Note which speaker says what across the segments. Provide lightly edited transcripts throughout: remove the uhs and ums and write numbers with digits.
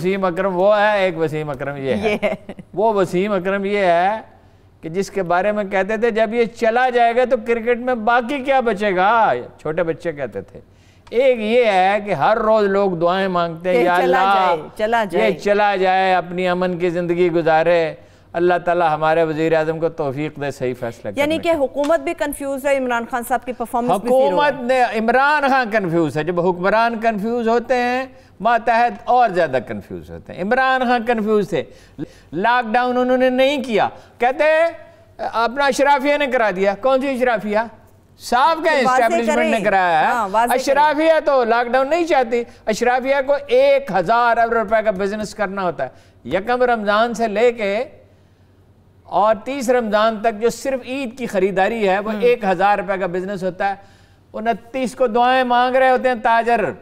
Speaker 1: वसीम अकरम वो है, एक वसीम अकरम ये है। वो वसीम अकरम ये है कि जिसके बारे में कहते थे जब ये चला जाएगा तो क्रिकेट में बाकी क्या बचेगा, छोटे बच्चे कहते थे। एक ये है कि हर रोज लोग दुआएं मांगते हैं, या अल्लाह ये चला जाए, अपनी अमन की जिंदगी गुजारे, अल्लाह ताला हमारे वज़ीर आज़म को तौफीक दे सही फैसला करने।
Speaker 2: यानी कि हुकूमत भी कंफ्यूज है, इमरान खान साहब की परफॉर्मेंस भी
Speaker 1: हुकूमत ने, इमरान खान कंफ्यूज है। जब हुक्मरान कंफ्यूज होते हैं मातहत और ज्यादा कंफ्यूज होते हैं। इमरान खान कंफ्यूज थे, लॉकडाउन उन्होंने नहीं किया, कहते अपना अशराफिया ने करा दिया। कौन सी अशराफिया? साफ का एस्टेब्लिशमेंट ने कराया है। अशराफिया तो लॉकडाउन नहीं चाहती। अशराफिया को 1000 अरब रुपए का बिजनेस करना होता है। यकम रमजान से लेके और 30 रमजान तक जो सिर्फ ईद की खरीदारी है वो 1000 रुपए का बिजनेस होता है। 29 को दुआएं मांग रहे होते हैं ताजर,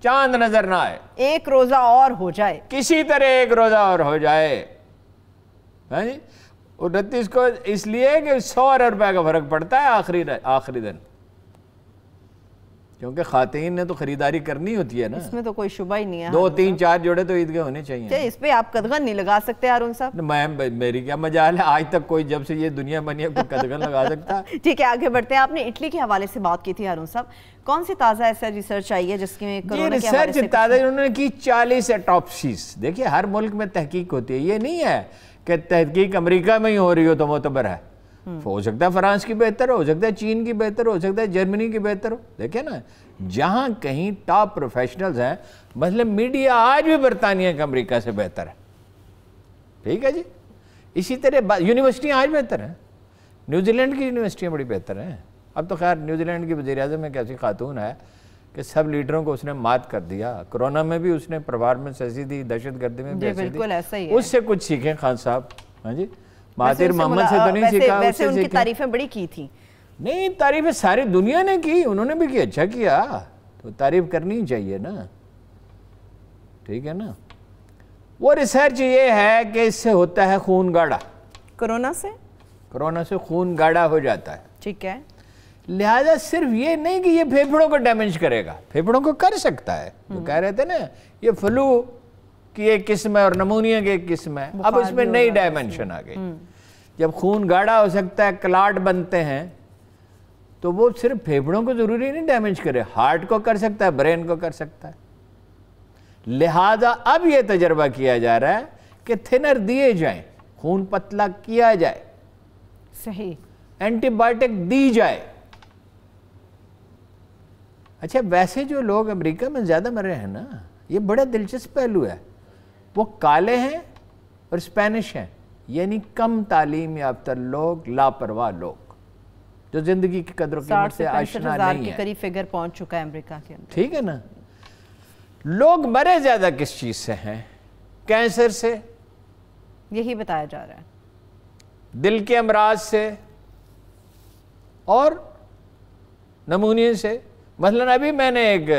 Speaker 1: चांद नजर ना आए,
Speaker 2: एक रोजा और हो जाए,
Speaker 1: किसी तरह एक रोजा और हो जाए। हाँ जी, 29 को इसलिए कि 100 अरब रुपए का फर्क पड़ता है आखिरी दिन, क्योंकि खातीन ने तो खरीदारी करनी होती है ना,
Speaker 2: इसमें तो कोई शुबा ही नहीं है।
Speaker 1: 2 3 4 जोड़े तो ईद के होने चाहिए।
Speaker 2: इस पे आप कदगन नहीं लगा सकते हारून साहब?
Speaker 1: मेरी क्या मजाल है, आज तक कोई जब से ये दुनिया बनी है कोई कदगन लगा सकता।
Speaker 2: ठीक है, आगे बढ़ते हैं। आपने इटली के हवाले से बात की थी हारून साहब, कौन सी ताज़ा ऐसा रिसर्च आई है जिसमें
Speaker 1: रिसर्च ताज़ा उन्होंने की 40 ऑटोप्सीज। देखिए हर मुल्क में तहकीक होती है, ये नहीं है कि तहकीक अमेरिका में ही हो रही हो तो मोतबर है। हो सकता है फ्रांस की बेहतर हो सकता है चीन की बेहतर हो सकता है जर्मनी की बेहतर हो। देखिए ना, जहां कहीं टॉप प्रोफेशनल्स हैं, मतलब मीडिया आज भी बरतानिया का अमेरिका से बेहतर है। ठीक है जी, इसी तरह यूनिवर्सिटियां आज बेहतर हैं। न्यूजीलैंड की यूनिवर्सिटियां बड़ी बेहतर हैं। अब तो खैर न्यूजीलैंड की वज़ीर-ए-आज़म एक ऐसी खातून है कि सब लीडरों को उसने मात कर दिया। कोरोना में भी उसने परफॉर्मेंस ऐसी दी, दहशतगर्दी में भी ऐसी दी। उससे कुछ सीखें खान साहब। हाँ जी, महातिर मोहम्मद से तो नहीं सीखा।
Speaker 2: वैसे उनकी तारीफें बड़ी की थी।
Speaker 1: नहीं, तारीफें सारी दुनिया ने की, उन्होंने भी की, अच्छा किया, तो तारीफ करनी चाहिए ना। ठीक है ना। वो रिसर्च ये है कि इससे होता है खून गाढ़ा।
Speaker 2: कोरोना से
Speaker 1: खून गाढ़ा हो जाता है।
Speaker 2: ठीक है,
Speaker 1: लिहाजा सिर्फ ये नहीं कि ये फेफड़ों को डैमेज करेगा, फेफड़ों को कर सकता है। जो कह रहे थे ना ये फ्लू की एक किस्म है और नमूनिया की एक किस्म है, अब इसमें नई डायमेंशन आ गई। जब खून गाढ़ा हो सकता है, क्लॉट बनते हैं, तो वो सिर्फ फेफड़ों को जरूरी नहीं डैमेज करे, हार्ट को कर सकता है, ब्रेन को कर सकता है। लिहाजा अब ये तजर्बा किया जा रहा है कि थिनर दिए जाएं, खून पतला किया जाए,
Speaker 2: सही,
Speaker 1: एंटीबायोटिक दी जाए। अच्छा, वैसे जो लोग अमेरिका में ज्यादा मर रहे हैं ना, ये बड़ा दिलचस्प पहलू है, वो काले हैं और स्पेनिश हैं, यानी कम तालीम याफ्ता लोग, लापरवाह लोग जो जिंदगी की कदर कीमत से आशना नहीं है।
Speaker 2: करीब फिगर पहुंच चुका है अमेरिका के अंदर।
Speaker 1: ठीक है ना। लोग मरे ज्यादा किस चीज से हैं? कैंसर से,
Speaker 2: यही बताया जा रहा है,
Speaker 1: दिल के अमराज से और नमूनिया से। मसलन अभी मैंने एक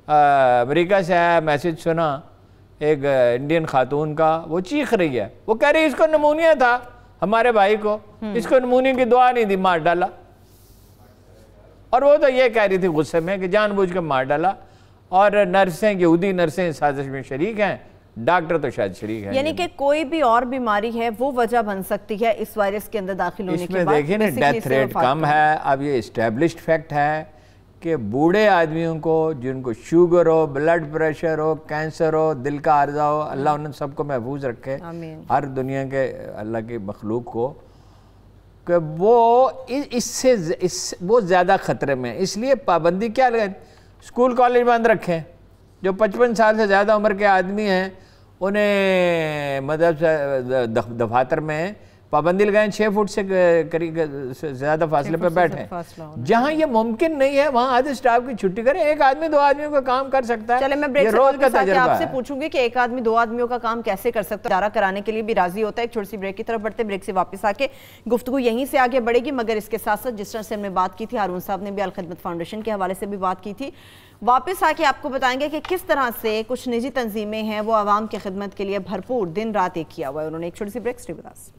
Speaker 1: अमेरिका से आया मैसेज सुना, एक इंडियन खातून का, वो चीख रही है, वो कह रही इसको नमूनिया था हमारे भाई को, इसको नमूनिया की दुआ नहीं दी, मार डाला। और वो तो ये कह रही थी गुस्से में कि जानबूझ के मार डाला। और नर्सें, यहूदी नर्सें साजिश में शरीक हैं, डॉक्टर तो शायद शरीक है।
Speaker 2: यानी कि कोई भी और बीमारी है वो वजह बन सकती है इस वायरस के अंदर दाखिल होने के बाद।
Speaker 1: देखिए ना, डेथ रेट कम है। अब ये एस्टेब्लिश्ड फैक्ट है कि बूढ़े आदमियों को जिनको शुगर हो, ब्लड प्रेशर हो, कैंसर हो, दिल का आर्जा हो, अल्लाह उन सबको महफूज रखे, हर दुनिया के अल्लाह की मखलूक को, कि वो इससे वो ज़्यादा ख़तरे में। इसलिए पाबंदी क्या लगे, स्कूल कॉलेज बंद रखें। जो 55 साल से ज़्यादा उम्र के आदमी हैं उन्हें मतलब दफातर में पाबंदी लगाएं, 6 फुट से करीब ज़्यादा फासले पे बैठें। जहाँ ये मुमकिन नहीं है वहाँ आधे स्टाफ की छुट्टी करें। एक आदमी 2 आदमियों का काम कर सकता है।
Speaker 2: चले, मैं ब्रेक रोज का तजुर्बा आपसे पूछूंगी कि एक आदमी 2 आदमियों का काम कैसे कर सकता है, इदारा कराने के लिए भी राजी होता है। एक छोटी सी ब्रेक की तरफ बढ़ते, ब्रेक से वापस आके गुफ्तगू यहीं से आगे बढ़ेगी। मगर इसके साथ साथ जिस तरह से हमने बात की थी, हारून साहब ने भी अल खिदमत फाउंडेशन के हवाले से भी बात की थी, वापस आके आपको बताएंगे कि किस तरह से कुछ निजी तंजीमें हैं वो आवाम की खिदमत के लिए भरपूर दिन रात एक किया हुआ है उन्होंने। एक छोटी सी ब्रेक, स्टे विद अस।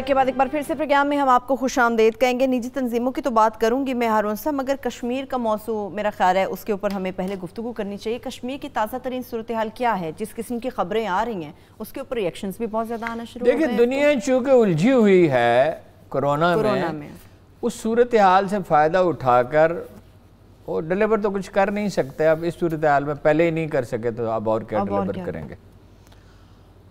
Speaker 2: کے بعد ایک بار پھر سے پروگرام میں ہم آپ کو خوش آمدید کہیں گے. نجی تنظیموں کی تو بات کروں گی میں ہارون صاحب، مگر کشمیر کا موضوع میرا خیال ہے اس کے اوپر ہمیں پہلے گفتگو کرنی چاہیے. کشمیر کی تازہ ترین صورتحال کیا ہے؟ جس قسم کی خبریں آ رہی ہیں اس کے اوپر ریئیکشنز بھی بہت زیادہ آنا شروع ہو گئے ہیں.
Speaker 1: دیکھیں دنیا چونکہ الجھی ہوئی ہے کرونا میں، اس صورتحال سے فائدہ اٹھا کر وہ ڈیلیور تو کچھ کر نہیں سکتے. اب اس صورتحال میں پہلے ہی نہیں کر سکے تو اب اور کیا ڈیلیور کریں گے.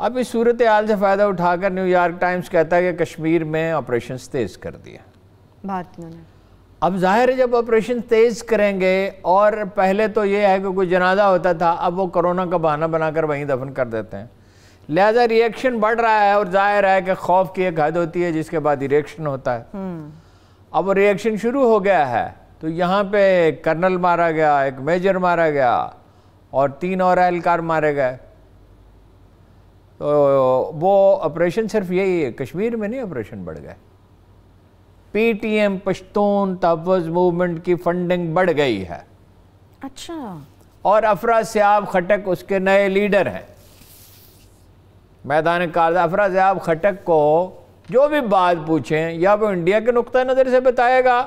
Speaker 1: اب اس صورتحال سے فائدہ اٹھا کر نیو یارک ٹائمز کہتا ہے کہ کشمیر میں آپریشنز تیز کر دیا
Speaker 2: بھارتیوں نے.
Speaker 1: اب ظاہر ہے جب آپریشن تیز کریں گے، اور پہلے تو یہ ہے کہ کوئی جنازہ ہوتا تھا، اب وہ کرونا کا بہانہ بنا کر وہیں دفن کر دیتے ہیں، لہذا ریئیکشن بڑھ رہا ہے. اور ظاہر ہے کہ خوف کی ایک حد ہوتی ہے جس کے بعد ریئیکشن ہوتا ہے. اب وہ ریئیکشن شروع ہو گیا ہے. تو یہاں پہ ایک کرنل مارا گیا، ایک میجر مارا گیا، اور 3 اور اہلکار مارے گئے. تو وہ آپریشن صرف یہی ہے، کشمیر میں نہیں آپریشن بڑھ گئے. پی ٹی ایم پشتون تحفظ موومنٹ کی فنڈنگ بڑھ گئی ہے.
Speaker 2: اچھا.
Speaker 1: اور افراسیاب خٹک اس کے نئے لیڈر ہیں. میدان کارزہ افراسیاب خٹک کو جو بھی بات پوچھیں یا وہ انڈیا کے نقطہ نظر سے بتائے گا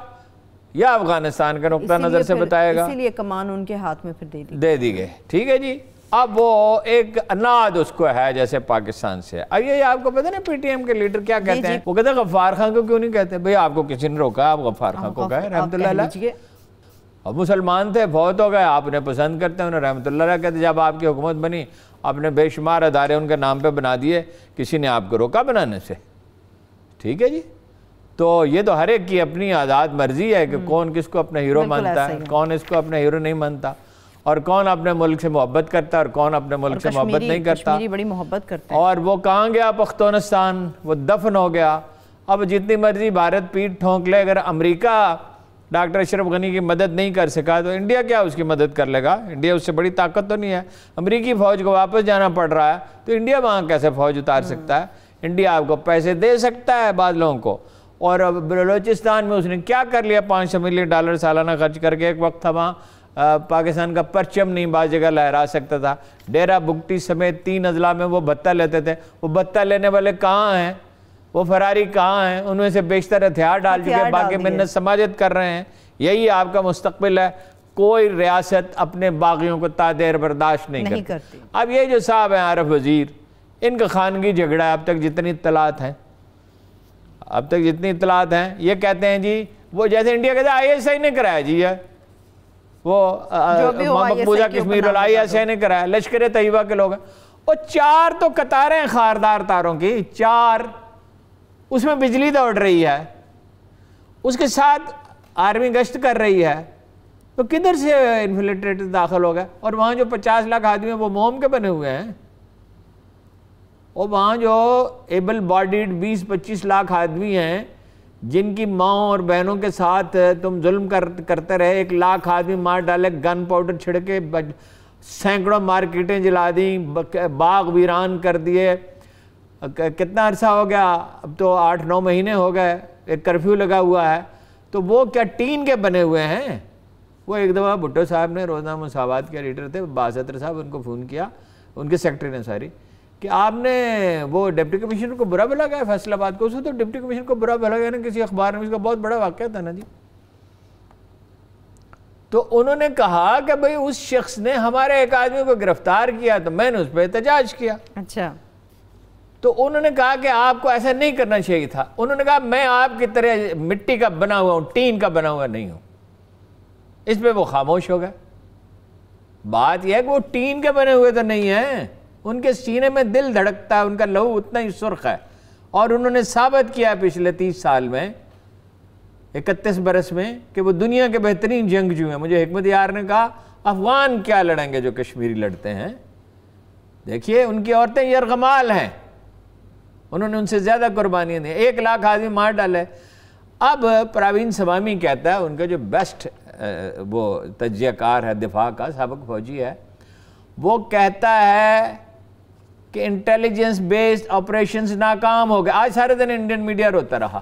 Speaker 1: یا افغانستان کے نقطہ نظر سے بتائے گا.
Speaker 2: اسی لیے کمان ان کے ہاتھ میں پھر
Speaker 1: دے دی گئے. ٹھیک ہے جی. اب وہ ایک اناد اس کو ہے جیسے پاکستان سے. اب یہ آپ کو پتہ نا پی ٹی ایم کے لیڈر کیا کہتے ہیں؟ وہ کہتے ہیں غفار خان کو کیوں نہیں کہتے؟ بھئی آپ کو کسی نے روکا، آپ غفار خان کو کہیں رحمت اللہ علیہ. اب مسلمان تھے، فوت ہو گئے، آپ نے پسند کرتے ہیں انہیں رحمت اللہ علیہ کہتے. جب آپ کی حکومت بنی آپ نے بے شمار ادارے ان کے نام پہ بنا دیے، کسی نے آپ کو روکا بنانے سے. ٹھیک ہے جی. تو یہ تو ہر ایک کی اپنی آزاد مرضی ہے کہ کون کس کو اپنا ہیرو مانتا ہے، کون اس کو اپنا ہیرو نہیں مانتا، اور کون اپنے ملک سے محبت کرتا ہے اور کون اپنے ملک سے محبت نہیں کرتا.
Speaker 2: کشمیری بڑی محبت کرتے ہیں.
Speaker 1: اور وہ کہاں گیا پختونستان؟ وہ دفن ہو گیا. اب جتنی مرضی بھارت پیٹ ٹھونک لے، اگر امریکہ ڈاکٹر اشرف غنی کی مدد نہیں کر سکا تو انڈیا کیا اس کی مدد کر لے گا؟ انڈیا اس سے بڑی طاقت تو نہیں ہے. امریکی فوج کو واپس جانا پڑ رہا ہے تو انڈیا وہاں کیسے فوج اتار سکتا ہے؟ انڈیا آپ کو پیسے دے سکتا ہے بعض لوگوں کو. اور بلوچستان میں اس نے کیا کر لیا؟ $500 ملین سالانہ خرچ کر کے. ایک وقت تھا وہاں پاکستان کا پرچم نہیں بعض جگہ لہرا سکتا تھا. ڈیرہ بگٹی سمیت 3 اضلاع میں وہ بھتہ لیتے تھے. وہ بھتہ لینے والے کہاں ہیں؟ وہ فراری کہاں ہیں؟ ان میں سے بیشتر ہتھیار ڈال چکے، باقی منت سماجت کر رہے ہیں. یہی آپ کا مستقبل ہے. کوئی ریاست اپنے باغیوں کو تادیر برداشت نہیں کرتی. اب یہ جو صاحب ہیں عارف وزیر، ان کا خانگی جھگڑا ہے. اب تک جتنی اطلاعات ہیں یہ کہتے ہیں جی وہ جیسے انڈیا کہتے ہیں آئی ایس آئی نے کرایا جی ہے، وہ مقبوضہ کشمیر والا آئی ایس آئی نے کرایا، لشکر طیبہ کے لوگ ہیں. اور 4 تو قطاریں خاردار تاروں کی، 4 اس میں بجلی دوڑ رہی ہے، اس کے ساتھ آرمی گشت کر رہی ہے. تو کدھر سے انفلٹریٹر داخل ہو گئے؟ اور وہاں جو 50 لاکھ آدمی ہیں وہ موم کے بنے ہوئے ہیں. اور وہاں جو ایبل باڈیڈ 20-25 لاکھ آدمی ہیں جن کی ماں اور بہنوں کے ساتھ تم ظلم کرتے رہے. 1 لاکھ آدمی مار ڈالے، گن پاؤڈر چھڑکے، سینکڑوں مارکیٹیں جلا دیں، باغ ویران کر دیے. کتنا عرصہ ہو گیا؟ اب تو 8-9 مہینے ہو گئے. ایک کرفیو لگا ہوا ہے. تو وہ کیا ٹین کے بنے ہوئے ہیں؟ وہ ایک دفعہ بھٹو صاحب نے، روزنامہ مساوات کے ایڈیٹر تھے باستر صاحب، ان کو فون کیا، ان کے سیکرٹری نے کہ آپ نے وہ ڈپٹی کمشنر کو برا بھلا گیا فیصل آباد کو. اس کو تو ڈپٹی کمشنر کو برا بھلا گیا نا کسی اخبار میں، اس کا بہت بڑا واقعہ تھا نا جی. تو انہوں نے کہا کہ بھئی اس شخص نے ہمارے ایک آدمی کو گرفتار کیا تو میں نے اس پہ احتجاج کیا.
Speaker 2: اچھا.
Speaker 1: تو انہوں نے کہا کہ آپ کو ایسا نہیں کرنا چاہیے تھا. انہوں نے کہا میں آپ کی طرح مٹی کا بنا ہوا ہوں، ٹین کا بنا ہوا نہیں ہوں. اس پہ وہ خاموش ہو گئے. بات یہ ہے کہ وہ ٹین کے بنے ہوئے تو نہیں ہیں، ان کے سینے میں دل دھڑکتا ہے، ان کا لہو اتنا ہی سرخ ہے. اور انہوں نے ثابت کیا پچھلے 30 سال میں، 31 برس میں، کہ وہ دنیا کے بہترین جنگجو ہیں. مجھے حکمت یار نے کہا افغان کیا لڑیں گے جو کشمیری لڑتے ہیں. دیکھیے ان کی عورتیں یرغمال ہیں، انہوں نے ان سے زیادہ قربانیاں دیں. 1 لاکھ آدمی مار ڈالے. اب پراوین سوامی کہتا ہے، ان کا جو بیسٹ وہ تجزیہ کار ہے دفاع کا، سابق فوجی ہے، وہ کہتا ہے کہ انٹیلیجنس بیسڈ آپریشنز ناکام ہو گئے. آج سارے دن انڈین میڈیا روتا رہا.